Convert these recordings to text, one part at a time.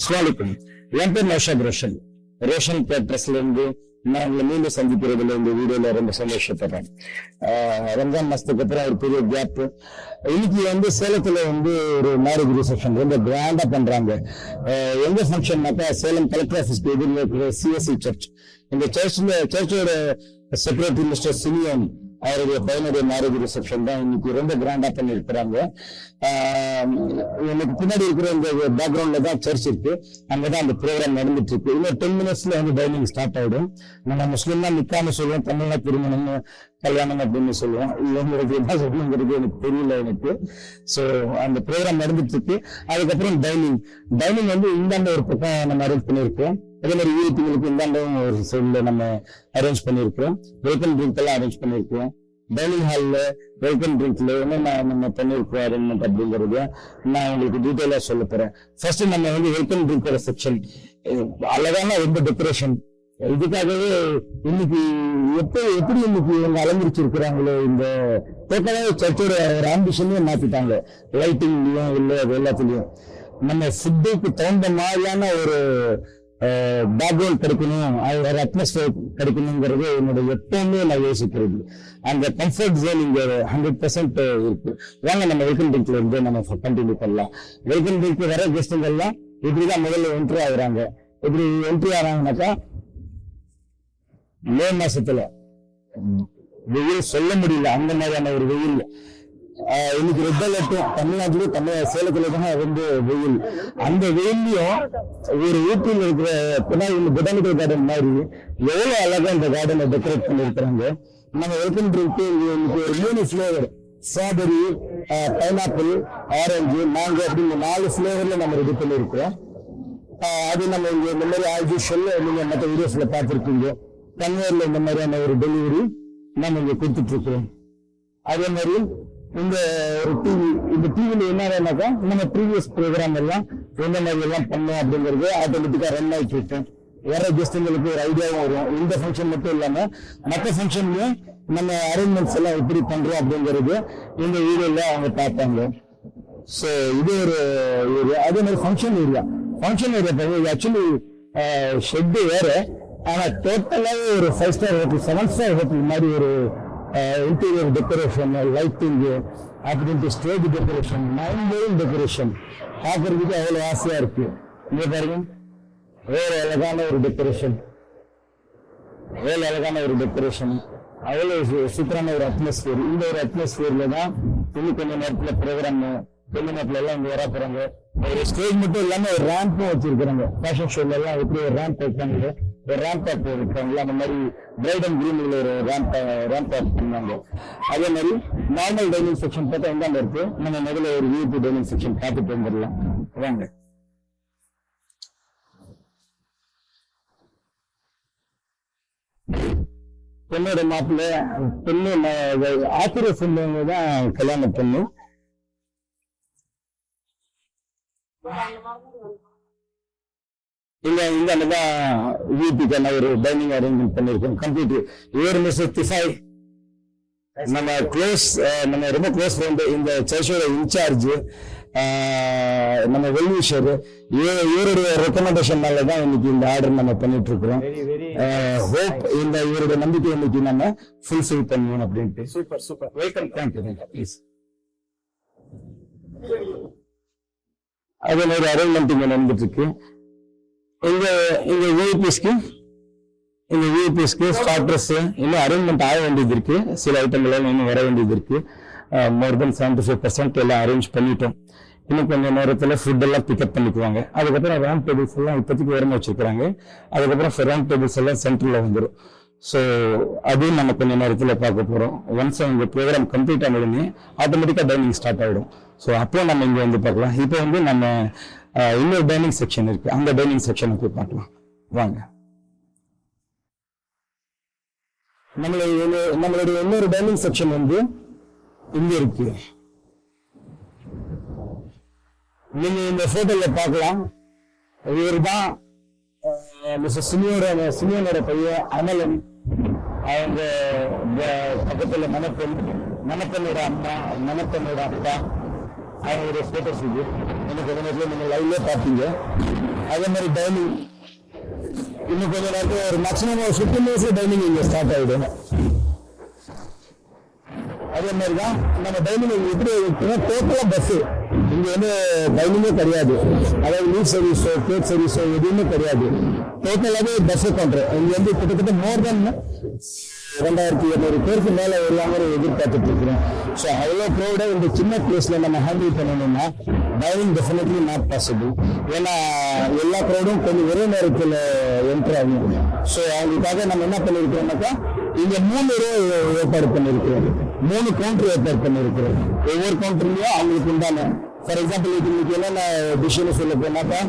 அஸ்ஸலாமு என் பேர் நௌஷாத் ரோஷன். ரோஷன் தேட்டர்ஸ்ல இருந்து நான் உங்களை மீண்டும் சந்திக்கிறதுல இந்த வீடியோல ரொம்ப சந்தோஷப்படுறேன். ரம்ஜான் மாசத்துக்கு அப்புறம் ஒரு பெரிய கேப். இன்னைக்கு சேலத்துல ஒரு மேரேஜ் ரிசப்ஷன் ரொம்ப கிராண்டா பண்றாங்க. எந்த ஃபங்க்ஷன்னாக்கா சேலம் கலெக்டர் ஆஃபீஸ்க்கு எதிரில் இருக்கிற சிஎஸ்சி சர்ச். இந்த சர்ச்சோட செக்ரட்டரி மிஸ்டர் சிமியோன் அவருடைய பையனுடைய மேரேஜ் ரிசப்ஷன் தான் இன்னைக்கு ரொம்ப கிராண்டா பண்ணி இருக்கிறாங்க. எனக்கு பின்னாடி இருக்கிற இந்த பேக்ரவுண்ட்ல தான் சர்ச் இருக்கு. அங்கதான் அந்த ப்ரோக்ராம் நடந்துட்டு இருக்கு. இன்னும் 10 மினிட்ஸ்ல டைனிங் ஸ்டார்ட் ஆயிடும். நம்ம முஸ்லீம்னா நிக்காம சொல்லுவோம், தமிழ்னா திருமணம் கல்யாணம் அப்படின்னு சொல்லுவோம். இவங்களுக்கு என்ன சொல்லணுங்கிறது எனக்கு தெரியல எனக்கு. ஸோ அந்த ப்ரோக்ராம் நடந்துட்டு இருக்கு. அதுக்கப்புறம் டைனிங் இந்தாண்ட ஒரு பக்கம் நம்ம அரேஞ்ச் பண்ணியிருக்கோம். அதே மாதிரி யூனிட்டுகளுக்கு இந்தாண்டும் ஒரு சைட்ல நம்ம அரேஞ்ச் பண்ணியிருக்கோம். வெல்கம் ட்ரிங்க் எல்லாம் அரேஞ்ச் பண்ணியிருக்கோம். டைனிங் ஹால்ல வெல்கம் ட்ரிங்க்ல என்னென்ன நம்ம பண்ணியிருக்கோம் அரேஞ்ச்மெண்ட் அப்படிங்கிறது நான் உங்களுக்கு டீட்டெயிலா சொல்ல போறேன். ஃபர்ஸ்ட் நம்ம வெல்கம் ட்ரிங்கோட செக்ஷன் அழகான ரொம்ப டெக்கரேஷன். இதுக்காகவே இன்னைக்கு எப்படி இன்னைக்கு இவங்க அலங்கரிச்சிருக்கிறாங்களோ இந்த டோட்டலாக சர்ச்சோட ஒரு ஆம்பிஷனே மாத்திட்டாங்க. லைட்டிங்லயும் இல்லை எல்லாத்துலயும் நம்ம ஃபுட்டுக்கு தகுந்த மாதிரியான ஒரு பேக்ரவுண்ட் கிடைக்கணும், ஒரு அட்மாஸ்பியர் கிடைக்கணுங்கிறது என்னோட எப்பவுமே நான் யோசிக்கிறது. அந்த கம்ஃபர்ட் ஜோன் இங்க 100% இருக்கு. வாங்க நம்ம வெல்கம் ட்ரிங்க்ல நம்ம கண்டினியூ பண்ணலாம். வெல்கம் ட்ரிங்க் வர கெஸ்டுங்க எல்லாம் இப்படிதான் முதல்ல என்ட்ரி ஆகுறாங்க. இப்படி என்ட்ரி ஆகிறாங்கனாக்கா மே மாசத்துல வெயில் சொல்ல முடியல, அந்த மாதிரியான ஒரு வெயில். இன்னைக்கு ரெட் அலர்ட்டும் தமிழ்நாட்டிலும் சேலத்துல தான் வெயில். அந்த வெயிலையும் ஒரு ஊட்டியில் இருக்கிற பின்னாடி பொட்டானிக்கல் கார்டன் மாதிரி எவ்வளவு அழகா இந்த கார்டனை டெக்கரேட் பண்ணிருக்கிறாங்க. நம்ம வெல்கம் ட்ரிங்க் இன்னைக்கு ஒரு 3 flavour, strawberry, pineapple, orange, mango அப்படின்னு 4 ஃபிளேவர்ல நம்ம ரெடி பண்ணிருக்கோம். அது நம்ம இங்க இந்த மாதிரி ஆல்ஜூஷல் நீங்க மற்ற வீடியோஸ்ல பார்த்துருக்கீங்க. கன்வேர்ல இந்த மாதிரியான ஒரு டெலிவரி நம்ம இங்க கொடுத்துட்டு இருக்கோம். அதே மாதிரி இந்த டிவில என்னன்னாக்கா நம்ம ப்ரீவியஸ் ப்ரோக்ராம் எல்லாம் எந்த மாதிரி எல்லாம் பண்ணோம் அப்படிங்கிறது ஆட்டோமேட்டிக்கா ரன் ஆகிட்டு இருக்கோம். வர கெஸ்டுங்களுக்கு ஒரு ஐடியாவும் வரும். இந்த ஃபங்க்ஷன் மட்டும் இல்லாம மற்ற ஃபங்க்ஷன்லயும் நம்ம அரேஞ்ச்மெண்ட்ஸ் எல்லாம் எப்படி பண்றோம் அப்படிங்கிறது இந்த வீடியோல அவங்க பார்ப்பாங்க. ஸோ இது ஒரு ஏரியா. அதே மாதிரி ஃபங்க்ஷன் ஏரியா ஆக்சுவலி ஷெட்டு வேற, ஆனா டோட்டலாவே ஒரு 5 ஸ்டார் ஹோட்டல் 7 ஸ்டார் ஹோட்டல் மாதிரி ஒரு இன்டீரியர் டெக்கரேஷன், லைட்டிங் அப்படின்ட்டு ஸ்டேஜ் டெக்கரேஷன், மைண்ட் டெக்கரேஷன் பார்க்கறதுக்கு அவ்வளவு ஆசையா இருக்கு. இங்க பாருங்க, வேற அழகான ஒரு டெக்கரேஷன், அவ்வளவு சூப்பரான ஒரு அட்மாஸ்பியர். இந்த ஒரு அட்மாஸ்பியர்ல தான் இன்னும் கொஞ்ச நேரத்துல ப்ரோக்ராம் தமிழ்நாட்டுல எல்லாம் இங்க வர போறாங்க. ஒரு ஸ்டேஜ் மட்டும் இல்லாம ஒரு ரேம்பும் வச்சிருக்கிறாங்க. ஃபேஷன் ஷோல எல்லாம் எப்படி ஒரு ரேம்ப் வைப்பாங்க, ஒரு ரேம்ப் ஆப் வைப்பாங்களா, அந்த மாதிரி பிரைட் அண்ட் கிரீன்ல ஒரு ரேம்ப் ஆப் பண்ணாங்க. அதே மாதிரி நார்மல் டைனிங் செக்ஷன் பார்த்தா எந்தாண்ட இருக்கு. நம்ம முதல்ல ஒரு விஐபி டைனிங் செக்ஷன் பார்த்துட்டு வந்துடலாம் வாங்க. பொண்ணோட மாப்பிள்ள பொண்ணு ஆத்திர சொன்னவங்க தான் கல்யாண பொண்ணு. இங்கதான் வீட்டுக்கான ஒரு டைனிங் அரேஞ்ச்மெண்ட் பண்ணிருக்கோம் கம்ப்ளீட். இவர் மிஸ்டர் திஃபாய், நம்ம ரொம்ப க்ளோஸ் ஃப்ரெண்டு, இந்த சர்ச்சோட இன்சார்ஜ், நம்ம வெல்விஷர். இவருடைய ரெக்கமெண்டேஷன்னால தான் இன்னைக்கு இந்த ஆர்டர் நம்ம பண்ணிட்டு இருக்கிறோம். ஹோப் இந்த இவருடைய நம்பிக்கை இன்னைக்கு நம்ம ஃபுல்ஃபில் பண்ணுவோம் அப்படின்ட்டு. Super welcome. Thank you please. அதே மாதிரி அரேஞ்ச்மெண்ட் இங்க நடந்துட்டு இருக்கு. இந்த விஐபிஸ்க்கு ஸ்டார்டர்ஸ் இன்னும் அரேஞ்ச்மெண்ட் ஆக வேண்டியது இருக்கு. சில ஐட்டங்கள் எல்லாம் இன்னும் வர வேண்டியது இருக்கு. மோர் தென் 75% எல்லாம் அரேஞ்ச் பண்ணிட்டோம். இன்னும் கொஞ்சம் நேரத்தில் ஃபுட் எல்லாம் பிக்கப் பண்ணிக்குவாங்க. அதுக்கப்புறம் ரேம்ப் டேபிள்ஸ் எல்லாம் இப்போதைக்கு உரமா வச்சிருக்கிறாங்க. அதுக்கப்புறம் ரேம்ப் டேபிள்ஸ் எல்லாம் சென்டர்ல வந்துடும். ஸோ அதையும் நம்ம கொஞ்சம் நேரத்தில் பார்க்க போறோம். ஒன்ஸ் இந்த ப்ரோக்ராம் கம்ப்ளீட் ஆனதுமே ஆட்டோமேட்டிக்கா டைனிங் ஸ்டார்ட் ஆகிடும். ஸோ அப்போ நம்ம இங்க பார்க்கலாம். இப்போ நம்ம இன்னொரு டைனிங் செக்ஷன் இருக்கு, அந்த டைனிங் செக்ஷனை போய் பார்க்கலாம் வாங்க. நம்மளுடைய இன்னொரு டைனிங் செக்ஷன் இங்க இருக்கு. நீங்க இந்த போட்டோல பார்க்கலாம். இவர் தான் மிஸ்டர் சிமியோனோட பையன் அமலன். அவங்க பக்கத்துல மணப்பெண்ணோட அம்மா, மணப்பெண்ணோட அப்பா, அவங்களுடைய போட்டோஸ் இது. எனக்கு நீங்க லைவ்ல பாப்பீங்க. அதே மாதிரி டைனிங் இன்னும் கொஞ்சம் நேரத்தில் ஒரு மேக்ஸிமம் ஒரு 15 மினிட்ஸ்ல டைனிங் இங்கே ஸ்டார்ட் ஆகிடும். அதே மாதிரி தான் நம்ம டைனிங் எப்படி டோட்டலாக பஸ்ஸு இங்கே வந்து டைனிங்கே கிடையாது. அதாவது லீவ் சர்வீஸோ கேட் சர்வீஸோ எதுவுமே கிடையாது. டோட்டலாகவே பஸ்ஸு கவுண்டர் இங்கே வந்து கிட்டத்தட்ட மோர் தென் 2200 பேருக்கு மேலே வருவாங்கன்னு எதிர்பார்த்துட்டு இருக்கிறோம். ஸோ அவ்வளோ க்ரௌடாக இந்த சின்ன பிளேஸில் நம்ம ஹேண்டில் பண்ணணும்னா டைனிங் டெஃபினெட்லி நாட் பாசிபிள். ஏன்னா எல்லா க்ரௌடும் கொஞ்சம் ஒரே நேரத்தில் என்ட்ரு ஆகும். ஸோ அவங்களுக்காக நம்ம என்ன பண்ணியிருக்கிறோம்னாக்கா இங்கே 3 ரோ ஏற்பாடு பண்ணியிருக்கிறோம், 3 கவுண்டர் ஏற்பாடு பண்ணியிருக்கிறோம். ஒவ்வொரு கவுண்டர்லையும் அவங்களுக்கு உண்டான ஃபார் எக்ஸாம்பிள் இன்னைக்கு என்னென்ன டிஷ்ஷுன்னு சொல்ல போனாக்கா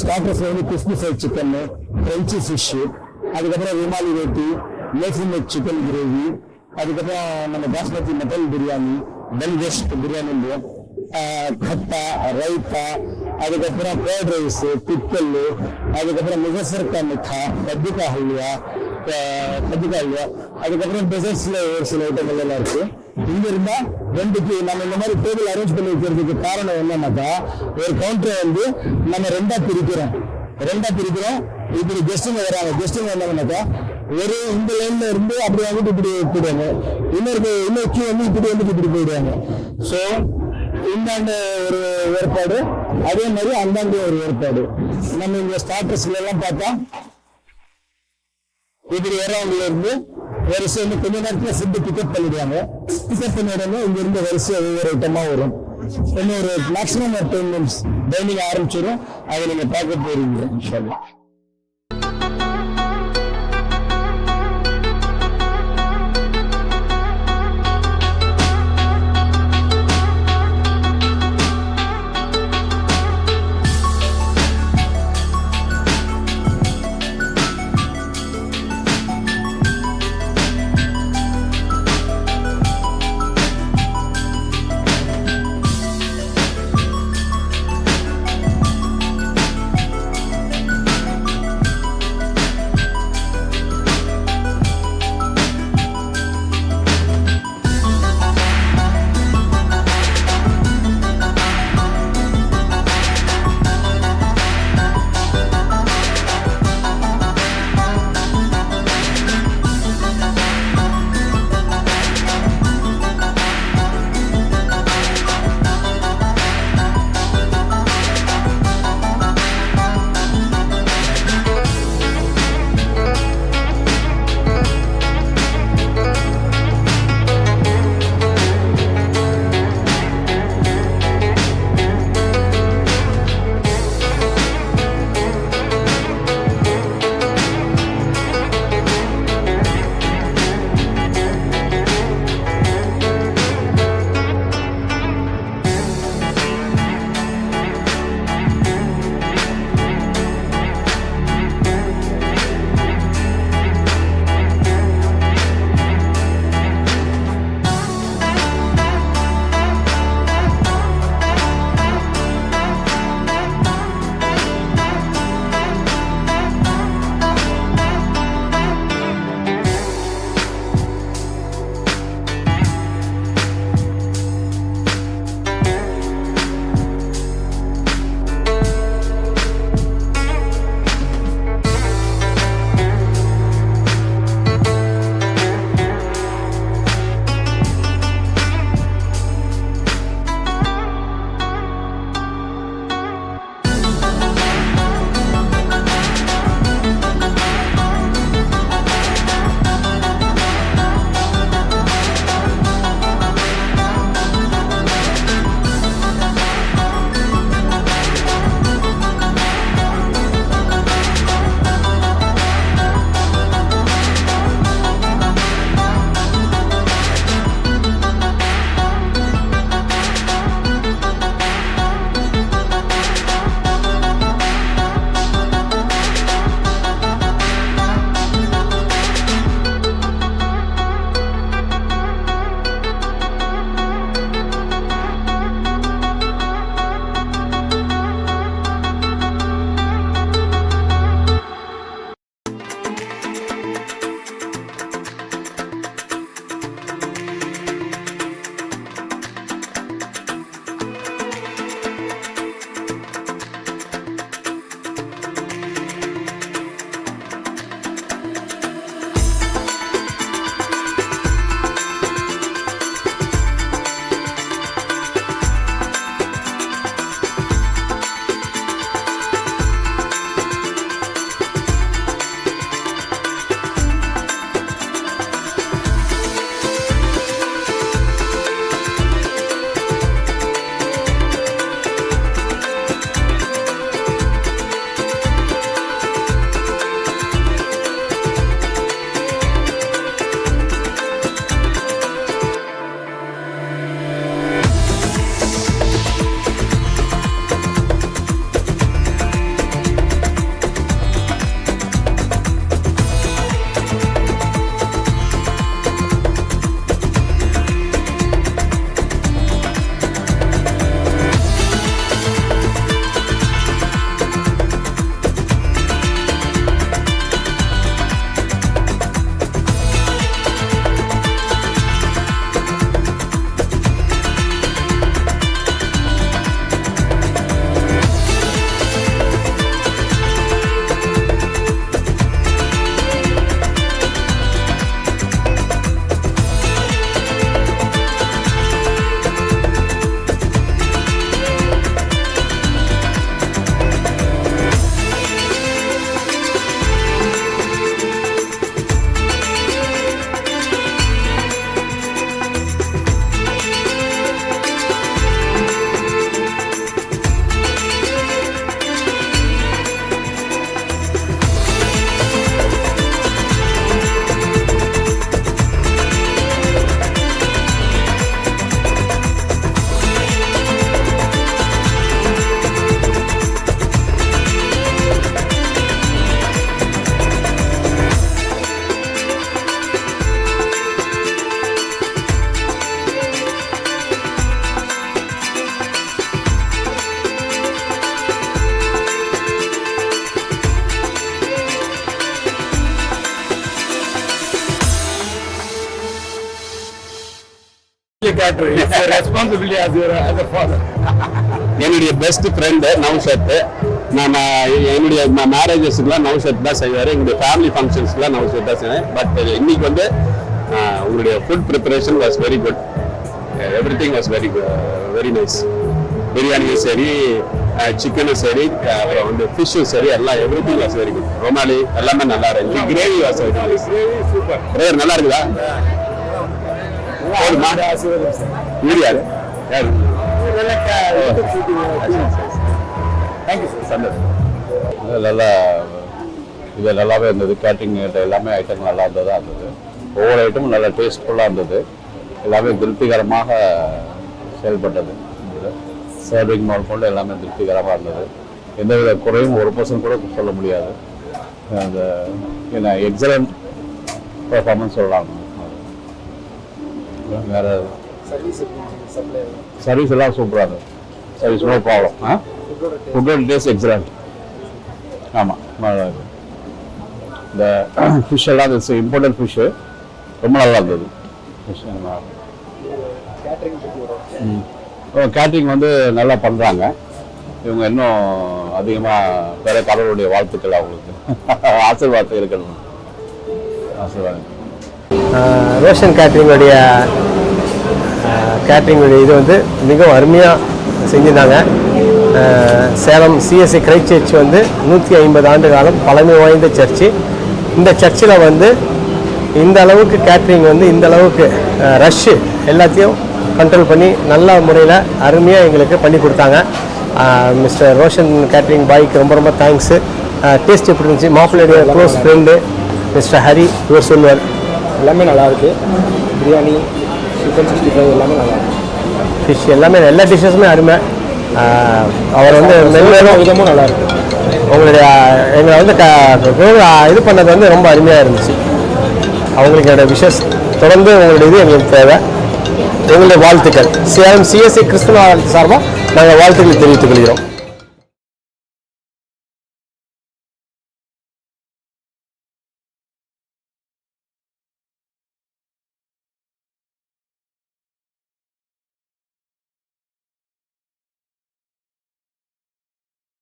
ஸ்டார்டர்ஸ் வந்து crispy fried chicken, French fish, அதுக்கப்புறம் ருமாலி ரொட்டி, லேசி மேக் சிக்கன் கிரேவி, அதுக்கப்புறம் நம்ம பாஸ்மதி மட்டன் பிரியாணி, பெல் கோஸ்ட் பிரியாணி, கட்டா ரைத்தா, அதுக்கப்புறம் கர்ட் ரைஸ், பிக்கல், அதுக்கப்புறம் முகசர்கா மிட்டா, கத்திக்கா ஹல்வா, அதுக்கப்புறம் டெசர்ட்ஸ்ல ஒரு சில ஐட்டங்கள் எல்லாம் இருக்கு. இங்க இருந்தா ரெண்டுக்கு நம்ம இந்த மாதிரி டேபிள் அரேஞ்ச் பண்ணி வைக்கிறதுக்கு காரணம் என்னன்னாக்கா ஒரு கவுண்டரை வந்து நம்ம ரெண்டா பிரிக்கிறோம். இப்படி கெஸ்டுங்க வராங்க. கெஸ்டுங்க வந்தாங்கன்னாக்கா ஒரு இந்த லைன்ல இருந்து அப்படி வந்துட்டு இப்படி போயிடுவாங்க, இன்னொரு கியூ வந்து இப்படி போயிடுவாங்க. ஸோ இந்தாண்ட ஒரு ஏற்பாடு, அதே மாதிரி அந்தாண்ட ஒரு ஏற்பாடு. நம்ம இங்க ஸ்டார்டர்ஸ்ல எல்லாம் பார்த்தா இப்படி வரவங்கள இருந்து வரிசை வந்து கொஞ்ச நேரத்தில் ஃபுட்டு பிக்கப் பண்ணிடுவாங்க. பிக்கப் பண்ண உடனே இங்க இருந்து வரிசை ஒவ்வொரு ஐட்டமா வரும். இன்னும் ஒரு மேக்ஸிமம் ஒரு 10 minutes டைனிங் ஆரம்பிச்சிடும். அதை நீங்க பார்க்க போறீங்க இன்ஷா அல்லாஹ். என்னுடைய பெஸ்ட் ஃப்ரெண்டு நௌஷத். நான் என்னுடைய மேரேஜஸ்க்குலாம் நௌஷத் தான் செய்வார். எங்களுடைய ஃபேமிலி ஃபங்க்ஷன்ஸ்க்குலாம் நௌஷத் தான் செய்வேன். பட் இன்னைக்கு வந்து உங்களுடைய food preparation was very good. Every thing was very good, very nice. பிரியாணியும் சரி, சிக்கனும் சரி, அப்புறம் வந்து ஃபிஷ்ஷும் சரி, எல்லாம் every thing was very good. Rumali எல்லாமே நல்லா இருந்துச்சு. Gravy was very nice. Brother நல்லா இருக்குதா? போதுமா? வீடியா யாரு? நல்லா இது நல்லாவே இருந்தது. கேட்டரிங் எல்லாமே ஐட்டம் நல்லா இருந்ததா இருந்தது. ஒவ்வொரு ஐட்டமும் நல்லா டேஸ்ட்ஃபுல்லாக இருந்தது. எல்லாமே திருப்திகரமாக செயல்பட்டது. சர்விங் மால் கொண்டு எல்லாமே திருப்திகரமாக இருந்தது. எந்தவித குறையும் 1% கூட சொல்ல முடியாது. அந்த எக்ஸலண்ட் பர்ஃபார்மன்ஸ் சொல்லலாம். வேற சர்வீஸ் எல்லாம் சூப்பராக இருந்தது. Service no problem. ஃபுட்டோட டேஸ்ட் எக்ஸலண்ட். ஆமாம், இந்த ஃபிஷ் எல்லாம் இம்பார்ட்டன்ட் ஃபிஷ்ஷு ரொம்ப நல்லா இருந்தது. ஃபிஷ் கேட்ரிங் வந்து நல்லா பண்ணுறாங்க. இவங்க இன்னும் அதிகமாக வேற கடவுளுடைய வாழ்த்துக்கள் அவங்களுக்கு. ஆசீர்வாதம் இருக்கணும். ஆசீர்வாதம். ரோஷன் கேட்ரிங்குடைய இது வந்து மிகவும் அருமையாக செஞ்சுருந்தாங்க. சேலம் சிஎஸ்ஐ கிரைஸ்ட் சர்ச் வந்து 150 ஆண்டு காலம் பழமை வாய்ந்த சர்ச்சு. இந்த சர்ச்சில் வந்து இந்த அளவுக்கு கேட்ரிங் வந்து இந்த அளவுக்கு ரஷ்ஷு எல்லாத்தையும் கண்ட்ரோல் பண்ணி நல்ல முறையில் அருமையாக எங்களுக்கு பண்ணி கொடுத்தாங்க. மிஸ்டர் ரோஷன் கேட்ரிங் பாய்க்கு ரொம்ப ரொம்ப தேங்க்ஸு. டேஸ்ட் எப்படி இருந்துச்சு? மாப்பிள்ளையுடைய க்ளோஸ் ஃப்ரெண்டு மிஸ்டர் ஹரி இவர் சொல்லுவார். எல்லாமே நல்லாயிருக்கு. பிரியாணி, சிக்கன் 65 எல்லாமே நல்லாயிருக்கு. ஃபிஷ் எல்லாமே எல்லா டிஷ்ஷஸுமே அருமை. அவர் வந்து மென்மேலும் விதமும் நல்லாயிருக்கு. உங்களுடைய எங்களை வந்து இது பண்ணது வந்து ரொம்ப அருமையாக இருந்துச்சு. அவங்களுக்கு என்னோட விஷஸ் தொடர்ந்து உங்களுடைய இது எங்களுக்கு தேவை. எங்களுடைய வாழ்த்துக்கள். சேலம் சிஎஸ்ஐ கிறிஸ்துவ சார்பாக நாங்கள் வாழ்த்துக்களை தெரிவித்துக் கொள்கிறோம்.